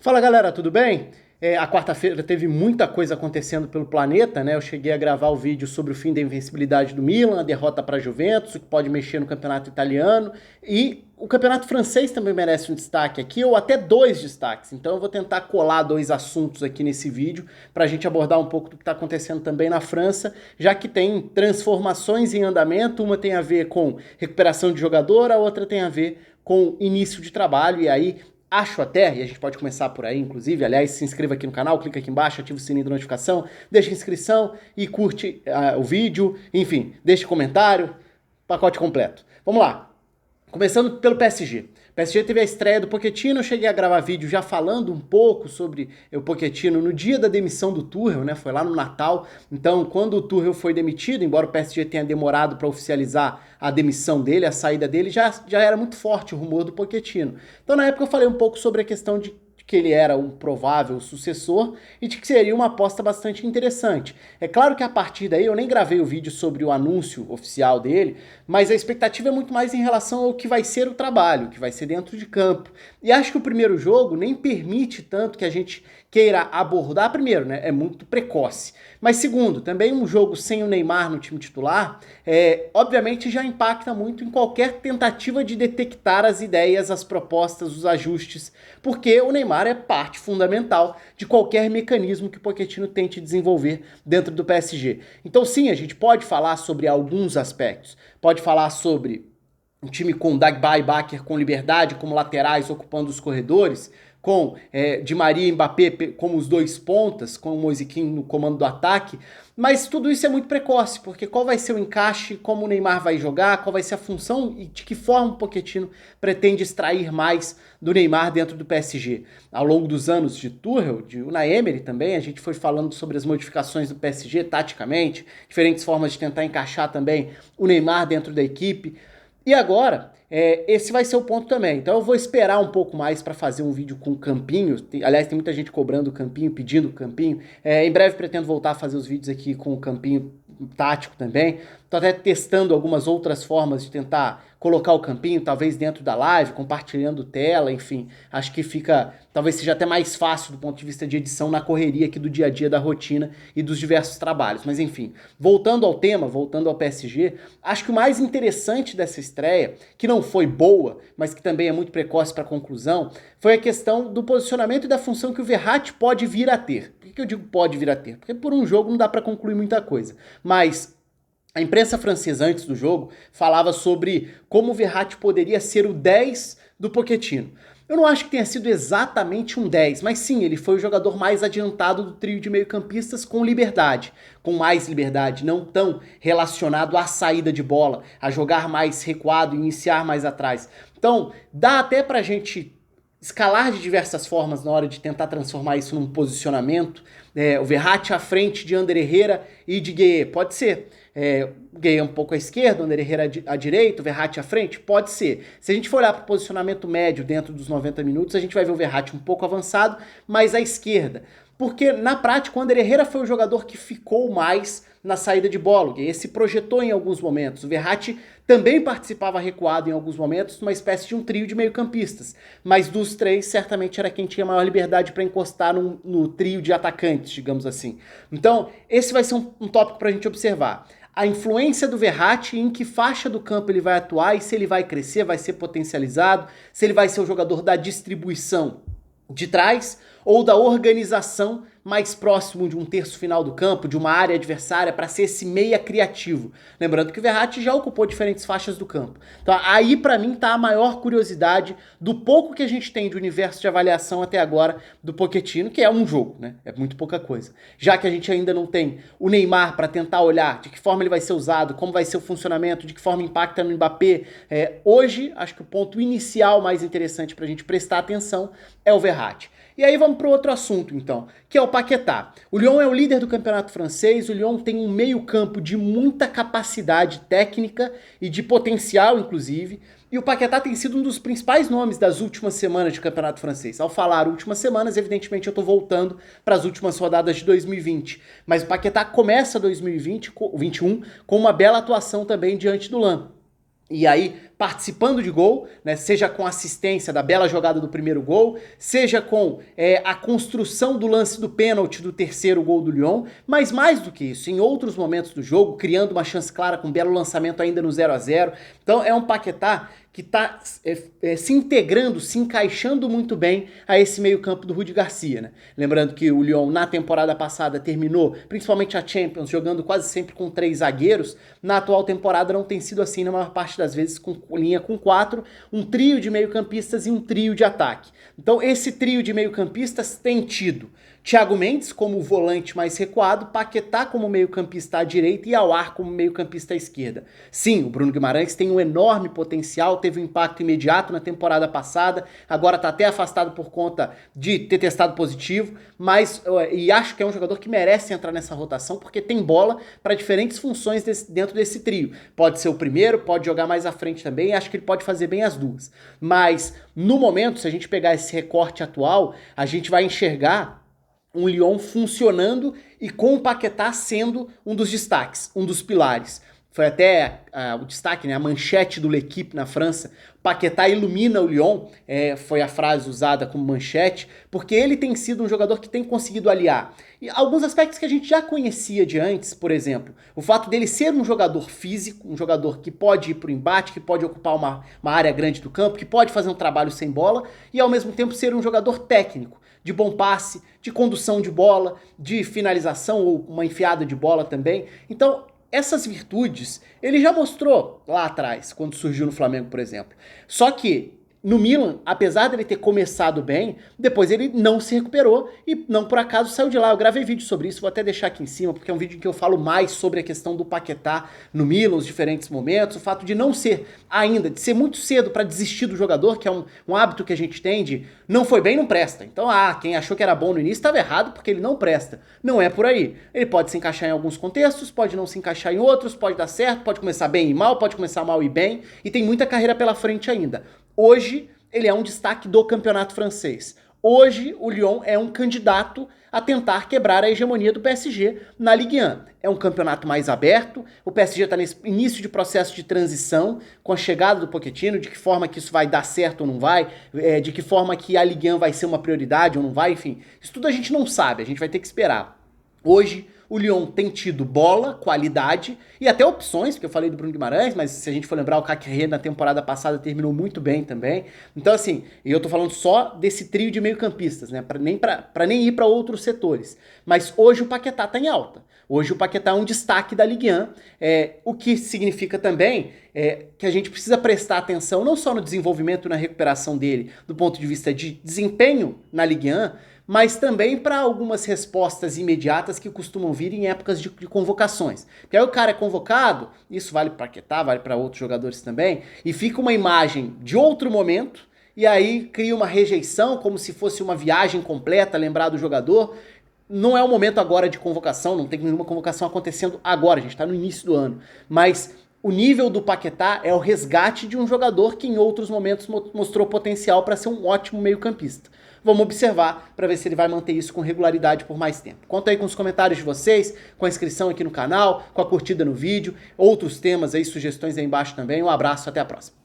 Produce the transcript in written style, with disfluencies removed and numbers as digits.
Fala galera, tudo bem? A quarta-feira teve muita coisa acontecendo pelo planeta, né? Eu cheguei a gravar o vídeo sobre o fim da invencibilidade do Milan, a derrota para a Juventus, o que pode mexer no campeonato italiano, e o campeonato francês também merece um destaque aqui, ou até dois destaques. Então eu vou tentar colar dois assuntos aqui nesse vídeo para a gente abordar um pouco do que está acontecendo também na França, já que tem transformações em andamento, uma tem a ver com recuperação de jogador, a outra tem a ver com início de trabalho, e aí acho até, e a gente pode começar por aí, inclusive, aliás, se inscreva aqui no canal, clica aqui embaixo, ativa o sininho da notificação, deixa a inscrição e curte o vídeo, enfim, deixa comentário, pacote completo. Vamos lá, começando pelo PSG. O PSG teve a estreia do Pochettino, eu cheguei a gravar vídeo já falando um pouco sobre o Pochettino no dia da demissão do Tuchel, né? Foi lá no Natal. Então, quando o Tuchel foi demitido, embora o PSG tenha demorado para oficializar a demissão dele, a saída dele, já era muito forte o rumor do Pochettino. Então, na época eu falei um pouco sobre a questão de que ele era um provável sucessor e de que seria uma aposta bastante interessante. É claro que a partir daí eu nem gravei o vídeo sobre o anúncio oficial dele, mas a expectativa é muito mais em relação ao que vai ser o trabalho, que vai ser dentro de campo. E acho que o primeiro jogo nem permite tanto que a gente queira abordar, primeiro, né, é muito precoce. Mas segundo, também um jogo sem o Neymar no time titular, obviamente já impacta muito em qualquer tentativa de detectar as ideias, as propostas, os ajustes, porque o Neymar é parte fundamental de qualquer mecanismo que o Pochettino tente desenvolver dentro do PSG. Então sim, a gente pode falar sobre alguns aspectos, pode falar sobre um time com Dagba e Bakker com liberdade como laterais ocupando os corredores, com Di Maria e Mbappé como os dois pontas, com o Moisiquim no comando do ataque, mas tudo isso é muito precoce, porque qual vai ser o encaixe, como o Neymar vai jogar, qual vai ser a função e de que forma o Pochettino pretende extrair mais do Neymar dentro do PSG. Ao longo dos anos de Tuchel, de Unai Emery também, a gente foi falando sobre as modificações do PSG taticamente, diferentes formas de tentar encaixar também o Neymar dentro da equipe. E agora, esse vai ser o ponto também. Então eu vou esperar um pouco mais para fazer um vídeo com o Campinho. Aliás, tem muita gente cobrando o Campinho, pedindo o Campinho. Em breve pretendo voltar a fazer os vídeos aqui com o Campinho tático também. Tô até testando algumas outras formas de tentar colocar o Campinho, talvez dentro da live, compartilhando tela, enfim. Acho que talvez seja até mais fácil do ponto de vista de edição na correria aqui do dia a dia da rotina e dos diversos trabalhos. Mas enfim, voltando ao tema, voltando ao PSG, acho que o mais interessante dessa estreia, que não foi boa, mas que também é muito precoce para a conclusão, foi a questão do posicionamento e da função que o Verratti pode vir a ter. Por que eu digo pode vir a ter? Porque por um jogo não dá para concluir muita coisa. Mas a imprensa francesa, antes do jogo, falava sobre como o Verratti poderia ser o 10 do Pochettino. Eu não acho que tenha sido exatamente um 10, mas sim, ele foi o jogador mais adiantado do trio de meio-campistas com liberdade, com mais liberdade, não tão relacionado à saída de bola, a jogar mais recuado, iniciar mais atrás. Então, dá até pra gente escalar de diversas formas na hora de tentar transformar isso num posicionamento. O Verratti à frente de Ander Herrera e de Gueye, pode ser. Gueye um pouco à esquerda, Ander Herrera à direita, o Verratti à frente, pode ser. Se a gente for olhar para o posicionamento médio dentro dos 90 minutos, a gente vai ver o Verratti um pouco avançado, mas à esquerda. Porque, na prática, o Ander Herrera foi o jogador que ficou mais na saída de bola. Ele se projetou em alguns momentos. O Verratti também participava recuado em alguns momentos, uma espécie de um trio de meio-campistas. Mas dos três, certamente era quem tinha maior liberdade para encostar no trio de atacantes, digamos assim. Então, esse vai ser um tópico para a gente observar. A influência do Verratti, em que faixa do campo ele vai atuar e se ele vai crescer, vai ser potencializado, se ele vai ser o jogador da distribuição de trás ou da organização mais próximo de um terço final do campo, de uma área adversária, para ser esse meia criativo. Lembrando que o Verratti já ocupou diferentes faixas do campo. Então aí para mim tá a maior curiosidade do pouco que a gente tem de universo de avaliação até agora do Pochettino, que é um jogo, né? É muito pouca coisa. Já que a gente ainda não tem o Neymar para tentar olhar de que forma ele vai ser usado, como vai ser o funcionamento, de que forma impacta no Mbappé, hoje acho que o ponto inicial mais interessante para a gente prestar atenção é o Verratti. E aí vamos para o outro assunto, então, que é o Paquetá. O Lyon é o líder do campeonato francês, o Lyon tem um meio-campo de muita capacidade técnica e de potencial, inclusive, e o Paquetá tem sido um dos principais nomes das últimas semanas de campeonato francês. Ao falar últimas semanas, evidentemente eu estou voltando para as últimas rodadas de 2020, mas o Paquetá começa 2021 com uma bela atuação também diante do Lens. E aí, participando de gol, né, seja com assistência da bela jogada do primeiro gol, seja com a construção do lance do pênalti do terceiro gol do Lyon, mas mais do que isso, em outros momentos do jogo, criando uma chance clara com um belo lançamento ainda no 0-0. Então é um Paquetá que está se integrando, se encaixando muito bem a esse meio-campo do Rudi Garcia, né? Lembrando que o Lyon, na temporada passada, terminou, principalmente a Champions, jogando quase sempre com 3 zagueiros. Na atual temporada não tem sido assim, na maior parte das vezes, com linha com 4, um trio de meio-campistas e um trio de ataque. Então esse trio de meio-campistas tem tido Thiago Mendes como volante mais recuado, Paquetá como meio-campista à direita e Aouar como meio-campista à esquerda. Sim, o Bruno Guimarães tem um enorme potencial, teve um impacto imediato na temporada passada, agora está até afastado por conta de ter testado positivo, mas e acho que é um jogador que merece entrar nessa rotação porque tem bola para diferentes funções dentro desse trio. Pode ser o primeiro, pode jogar mais à frente também, acho que ele pode fazer bem as duas. Mas no momento, se a gente pegar esse recorte atual, a gente vai enxergar um Lyon funcionando e com o Paquetá sendo um dos destaques, um dos pilares. Foi até o destaque, né, a manchete do L'Équipe na França. Paquetá ilumina o Lyon, foi a frase usada como manchete, porque ele tem sido um jogador que tem conseguido aliar e alguns aspectos que a gente já conhecia de antes, por exemplo, o fato dele ser um jogador físico, um jogador que pode ir para o embate, que pode ocupar uma área grande do campo, que pode fazer um trabalho sem bola e ao mesmo tempo ser um jogador técnico, de bom passe, de condução de bola, de finalização ou uma enfiada de bola também. Então, essas virtudes ele já mostrou lá atrás, quando surgiu no Flamengo, por exemplo. Só que no Milan, apesar dele ter começado bem, depois ele não se recuperou e não por acaso saiu de lá. Eu gravei vídeo sobre isso, vou até deixar aqui em cima, porque é um vídeo em que eu falo mais sobre a questão do Paquetá no Milan, os diferentes momentos, o fato de não ser ainda, de ser muito cedo para desistir do jogador, que é um hábito que a gente tem de não foi bem, não presta. Então, quem achou que era bom no início estava errado porque ele não presta. Não é por aí. Ele pode se encaixar em alguns contextos, pode não se encaixar em outros, pode dar certo, pode começar bem e mal, pode começar mal e bem, e tem muita carreira pela frente ainda. Hoje, ele é um destaque do campeonato francês. Hoje, o Lyon é um candidato a tentar quebrar a hegemonia do PSG na Ligue 1. É um campeonato mais aberto, o PSG está nesse início de processo de transição, com a chegada do Pochettino, de que forma que isso vai dar certo ou não vai, de que forma que a Ligue 1 vai ser uma prioridade ou não vai, enfim. Isso tudo a gente não sabe, a gente vai ter que esperar. Hoje, o Lyon tem tido bola, qualidade e até opções, porque eu falei do Bruno Guimarães, mas se a gente for lembrar, o Caquerê na temporada passada terminou muito bem também. Então assim, e eu tô falando só desse trio de meio-campistas, né, pra nem ir para outros setores. Mas hoje o Paquetá tá em alta. Hoje o Paquetá é um destaque da Ligue 1, o que significa também que a gente precisa prestar atenção não só no desenvolvimento e na recuperação dele, do ponto de vista de desempenho na Ligue 1, mas também para algumas respostas imediatas que costumam vir em épocas de convocações. Porque aí o cara é convocado, isso vale para Paquetá, vale para outros jogadores também, e fica uma imagem de outro momento, e aí cria uma rejeição, como se fosse uma viagem completa, lembrar do jogador. Não é o momento agora de convocação, não tem nenhuma convocação acontecendo agora, a gente está no início do ano, mas o nível do Paquetá é o resgate de um jogador que em outros momentos mostrou potencial para ser um ótimo meio-campista. Vamos observar para ver se ele vai manter isso com regularidade por mais tempo. Conta aí com os comentários de vocês, com a inscrição aqui no canal, com a curtida no vídeo, outros temas aí, sugestões aí embaixo também. Um abraço, até a próxima.